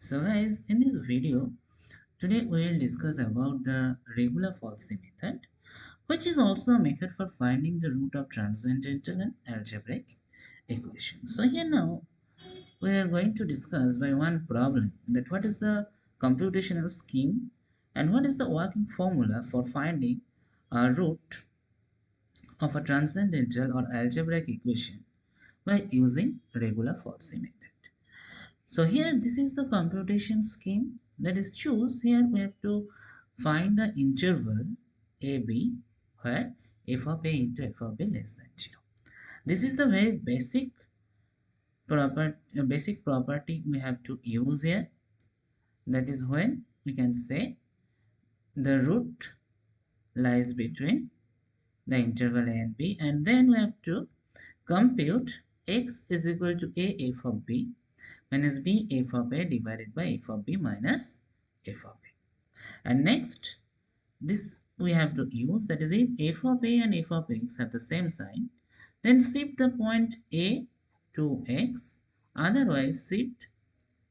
So guys, in this video, today we will discuss about the Regula Falsi method, which is also a method for finding the root of transcendental and algebraic equations. So here now, we are going to discuss by one problem that what is the computational scheme and what is the working formula for finding a root of a transcendental or algebraic equation by using Regula Falsi method. So here this is the computation scheme, that is choose. Here we have to find the interval AB where f of a into f of b less than 0. This is the very basic property we have to use here. That is when we can say the root lies between the interval a and b, and then we have to compute x is equal to a f of b minus b f of a divided by f of b minus f of a. And next, this we have to use, that is if f of a and f of x have the same sign, then shift the point a to x, otherwise shift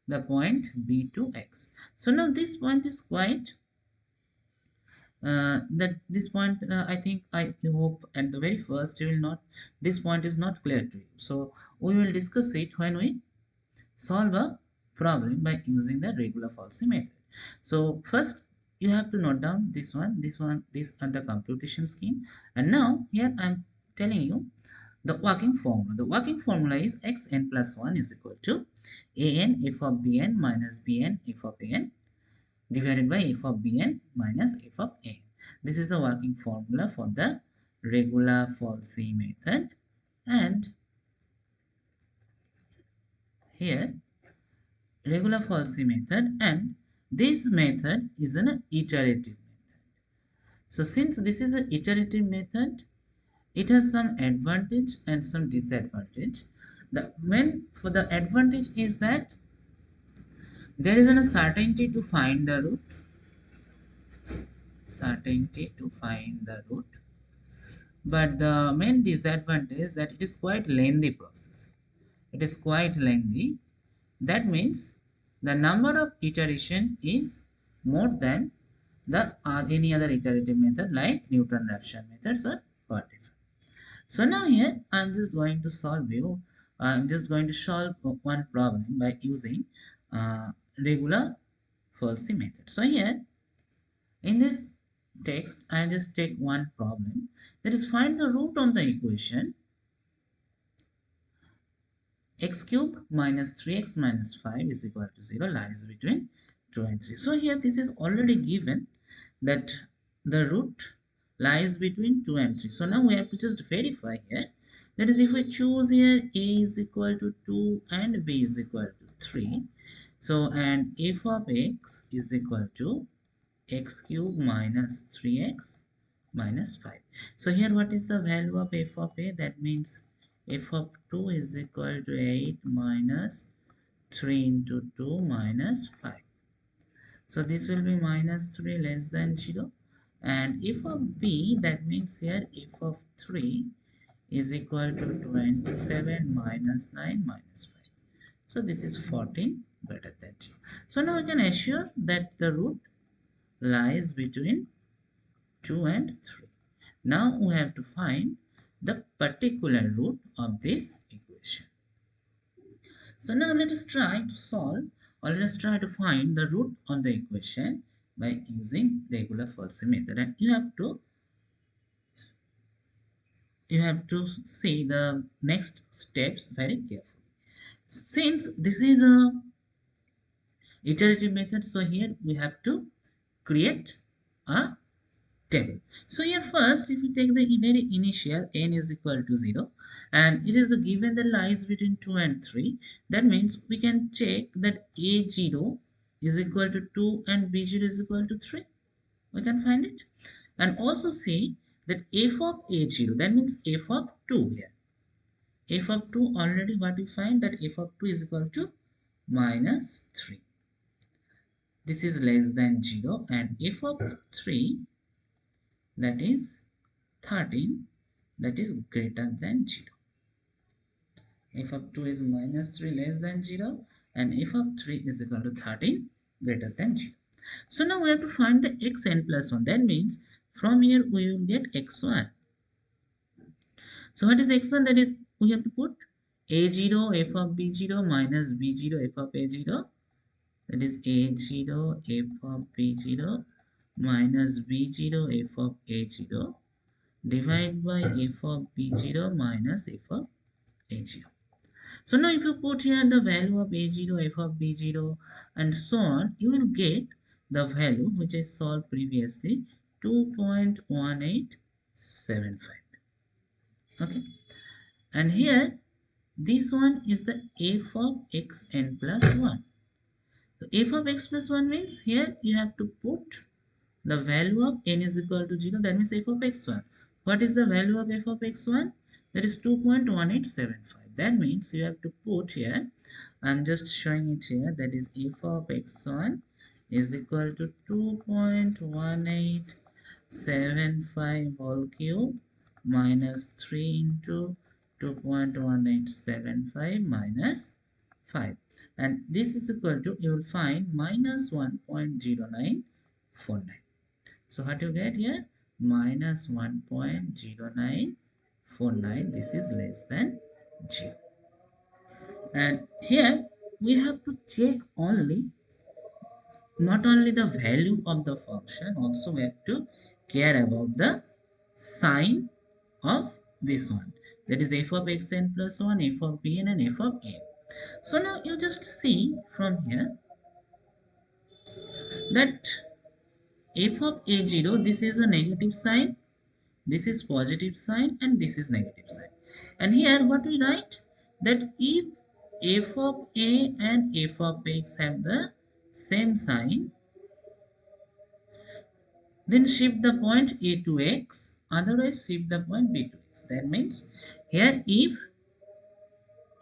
the point b to x. So now this point is quite that this point I think I hope at the very first you will not, this point is not clear to you, so we will discuss it when we solve a problem by using the Regula Falsi method. So first you have to note down this one, these are the computation scheme, and now here I am telling you the working formula. The working formula is xn plus 1 is equal to an f of bn minus bn f of an divided by f of bn minus f of an. This is the working formula for the Regula Falsi method, and here Regula Falsi method, and this method is an iterative method. So since this is an iterative method, it has some advantage and some disadvantage. The main for the advantage is that there is a certainty to find the root, but the main disadvantage is that it is quite lengthy process. It is quite lengthy. That means the number of iteration is more than the any other iterative method like Newton-Raphson methods or whatever. So now here I'm just going to solve one problem by using Regula Falsi method. So here in this text I just take one problem, that is find the root on the equation x cube minus 3x minus 5 is equal to 0 lies between 2 and 3. So here this is already given that the root lies between 2 and 3. So now we have to just verify here, that is if we choose here a is equal to 2 and b is equal to 3, so and f of x is equal to x cube minus 3x minus 5. So here what is the value of f of a? That means f of 2 is equal to 8 minus 3 into 2 minus 5. So this will be minus 3 less than 0. And f of b, that means here f of 3 is equal to 27 minus 9 minus 5. So this is 14 greater than 0. So now we can assure that the root lies between 2 and 3. Now we have to find the particular root of this equation. So now let us try to solve, or let us try to find the root of the equation by using Regula Falsi method. And you have to see the next steps very carefully. Since this is a iterative method, so here we have to create a table. So here first, if you take the very initial n is equal to 0 and it is the given that lies between 2 and 3, that means we can check that a0 is equal to 2 and b0 is equal to 3. We can find it. And also see that f of a0, that means f of 2 here. F of 2 already what we find, that f of 2 is equal to minus 3. This is less than 0, and f of 3, that is 13, that is greater than 0. f of 2 is minus 3 less than 0, and f of 3 is equal to 13 greater than 0. So now we have to find the xn plus 1. That means from here we will get x1. So what is x1? That is, we have to put a0 f of b0 minus b0 f of a0. That is a0 f of b0 minus b0 f of a0 divided by f of b0 minus f of a0. So now if you put here the value of a0, f of b0 and so on, you will get the value which I solved previously, 2.1875. Okay, and here this one is the f of xn plus 1. So f of x plus 1 means here you have to put the value of n is equal to 0. That means f of x1. What is the value of f of x1? That is 2.1875. That means you have to put here, I'm just showing it here, that is f of x1 is equal to 2.1875 whole cube minus 3 into 2.1875 minus 5, and this is equal to, you will find, minus 1.0949. So what you get here? Minus 1.0949. This is less than 0. And here we have to check only, not only the value of the function, also we have to care about the sign of this one. That is f of xn plus 1, f of bn and f of a. So now you just see from here that f of a0, this is a negative sign, this is positive sign, and this is negative sign. And here what we write, that if f of a and f of x have the same sign, then shift the point a to x, otherwise shift the point b to x. That means here if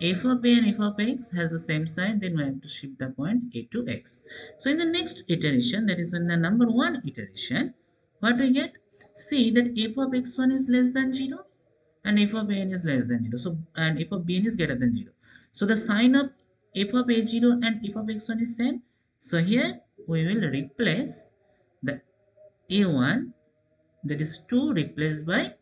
f of a and f of x has the same sign, then we have to shift the point a to x. So in the next iteration, that is in the number 1 iteration, what we get? See that f of x1 is less than 0 and f of an is less than 0. So, and f of bn is greater than 0. So the sign of f of a0 and f of x1 is same. So here we will replace the a1, that is 2, replaced by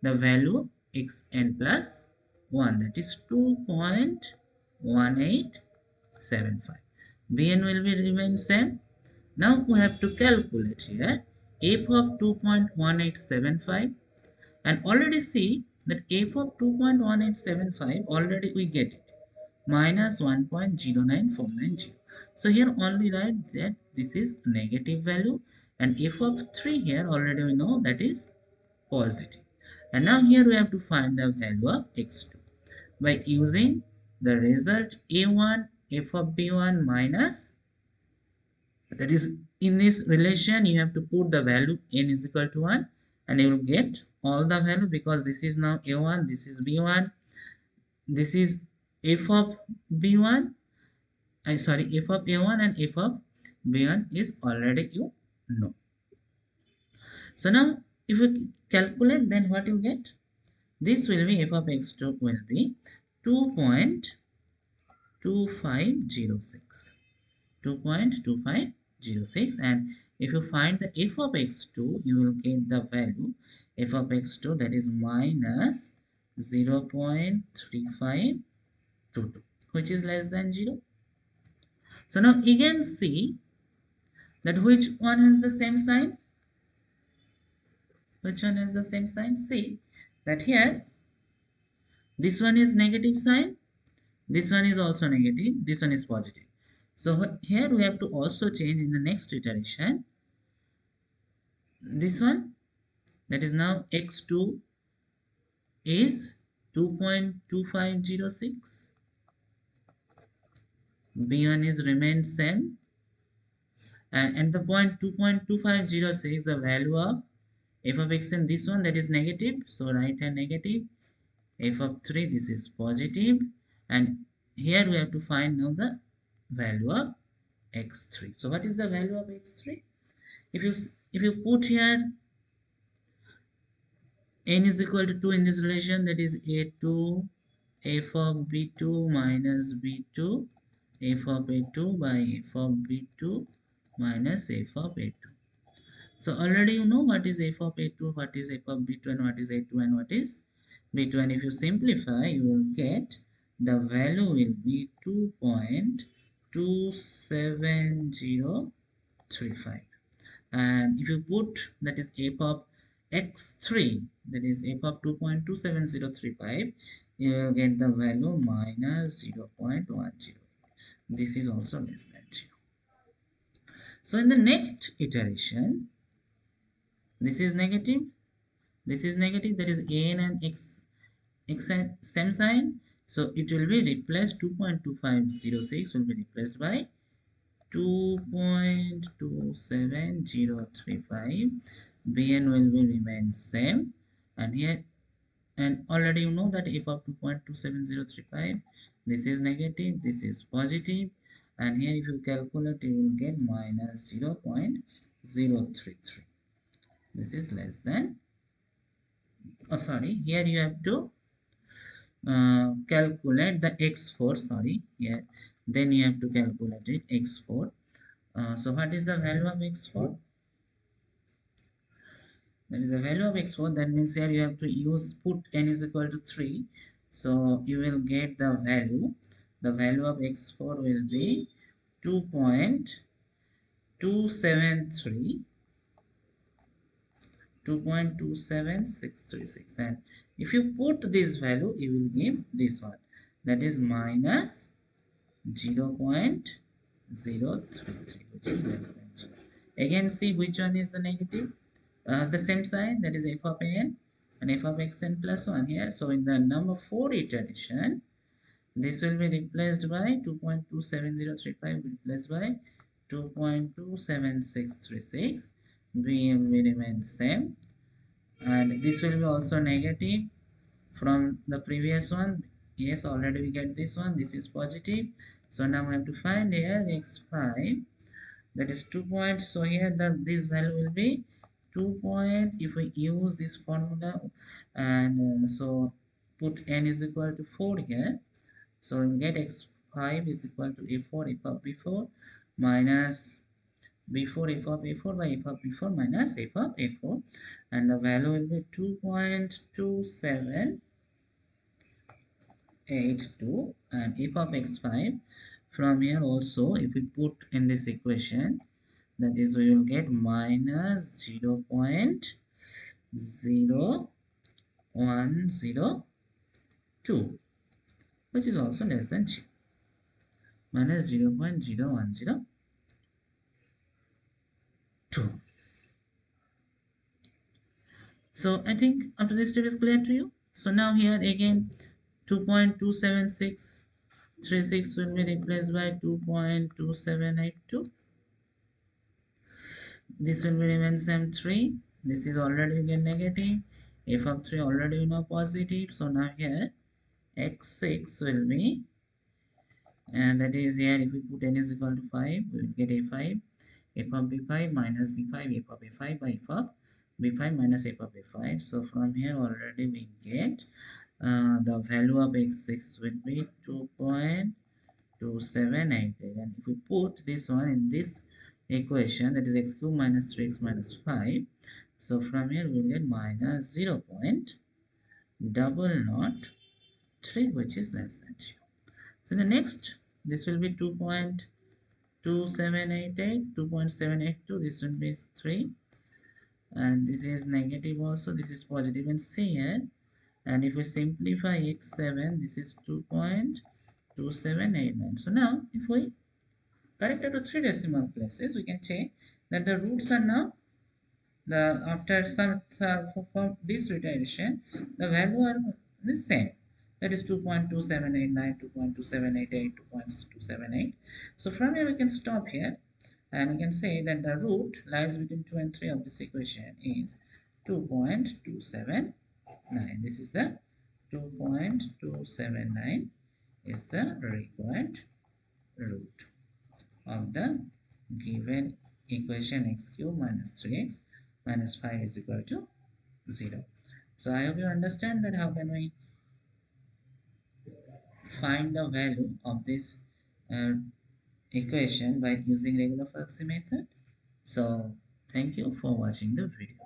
the value xn plus 1, that is 2.1875. bn will be remain same. Now we have to calculate here f of 2.1875, and already see that f of 2.1875 already we get it, minus 1.09490. So here only write that this is negative value, and f of 3 here already we know that is positive. And now here we have to find the value of x2 by using the result a1 f of b1 minus, that is, in this relation you have to put the value n is equal to 1, and you will get all the value, because this is now a1, this is b1, this is f of b1, I sorry, f of a1 and f of b1 is already you know. So now if you calculate, then what you get? This will be f of x2 will be 2.2506. 2.2506, and if you find the f of x2, you will get the value f of x2, that is minus 0.3522, which is less than 0. So now again see that which one has the same sign. Which one has the same sign? See that here this one is negative sign, this one is also negative, this one is positive. So here we have to also change in the next iteration this one, that is now x2 is 2.2506, b1 is remain same, and the point 2.2506, the value of f of x in this one, that is negative, so write a negative, f of 3, this is positive, and here we have to find now the value of x3. So what is the value of x3? If you put here n is equal to 2 in this relation, that is a2 f of b2 minus b2 f of a2 by f of b2 minus f of a2. So already you know what is f of a2, what is f of b2, and what is a2 and what is b2. And if you simplify, you will get the value will be 2.27035. And if you put that is f of x3, that is f of 2.27035, you will get the value minus 0.10. This is also less than 0. So in the next iteration, this is negative, that is an and x and same sign, so it will be replaced. 2.2506 will be replaced by 2.27035. bn will be remain same, and here, and already you know that f of 2.27035, this is negative, this is positive, and here if you calculate, you will get minus 0.033. This is less than, oh sorry, here you have to calculate the x4, sorry, yeah, then you have to calculate it x4. So what is the value of x4? That is the value of x4. That means here you have to use put n is equal to 3, so you will get the value. The value of x4 will be 2.273 2.27636, and if you put this value, you will give this one, that is minus 0.033, which is less than 0. Again, see which one is the negative. The same sign, that is f of n and f of xn plus 1 here. So in the number 4 iteration, this will be replaced by 2.27035, replaced by 2.27636. b will remain same, and this will be also negative from the previous one. Yes, already we get this one, this is positive. So now we have to find here x5, that is 2 points. So here this value will be 2 point. If we use this formula, and so put n is equal to 4 here, so we'll get x5 is equal to a4 f of b4 minus b4 f of a4 by f of b4 minus f of a4, and the value will be 2.2782, and f of x5 from here also, if we put in this equation, that is we will get minus 0.0102, which is also less than 0, minus 0.0102. So I think up to this step is clear to you. So now here again 2.27636 will be replaced by 2.2782. This will be remain same 3. This is already again negative. F of 3 already you know positive. So now here x6 will be, and that is here if we put n is equal to 5, we will get a5 f of b5 minus b5 f of a5 by f of b5 minus f of a5. So from here already we get the value of x6 will be 2.2788, and if we put this one in this equation, that is x cube minus 3x minus 5, so from here we will get minus 0.003, which is less than 0. So the next, this will be 2.2788, 2.782, this will be 3, and this is negative also, this is positive, and see here, and if we simplify x7, this is 2.2789. So now if we correct it to 3 decimal places, we can say that the roots are now, after some from this iteration, the value are the same, that is 2.2789, 2.2788, 2.278. So from here we can stop here, and we can say that the root lies between 2 and 3 of this equation is 2.279. This is the 2.279 is the required root of the given equation x cube minus 3x minus 5 is equal to 0. So I hope you understand that how can we find the value of this uh, equation by using regular Falsi method. So thank you for watching the video.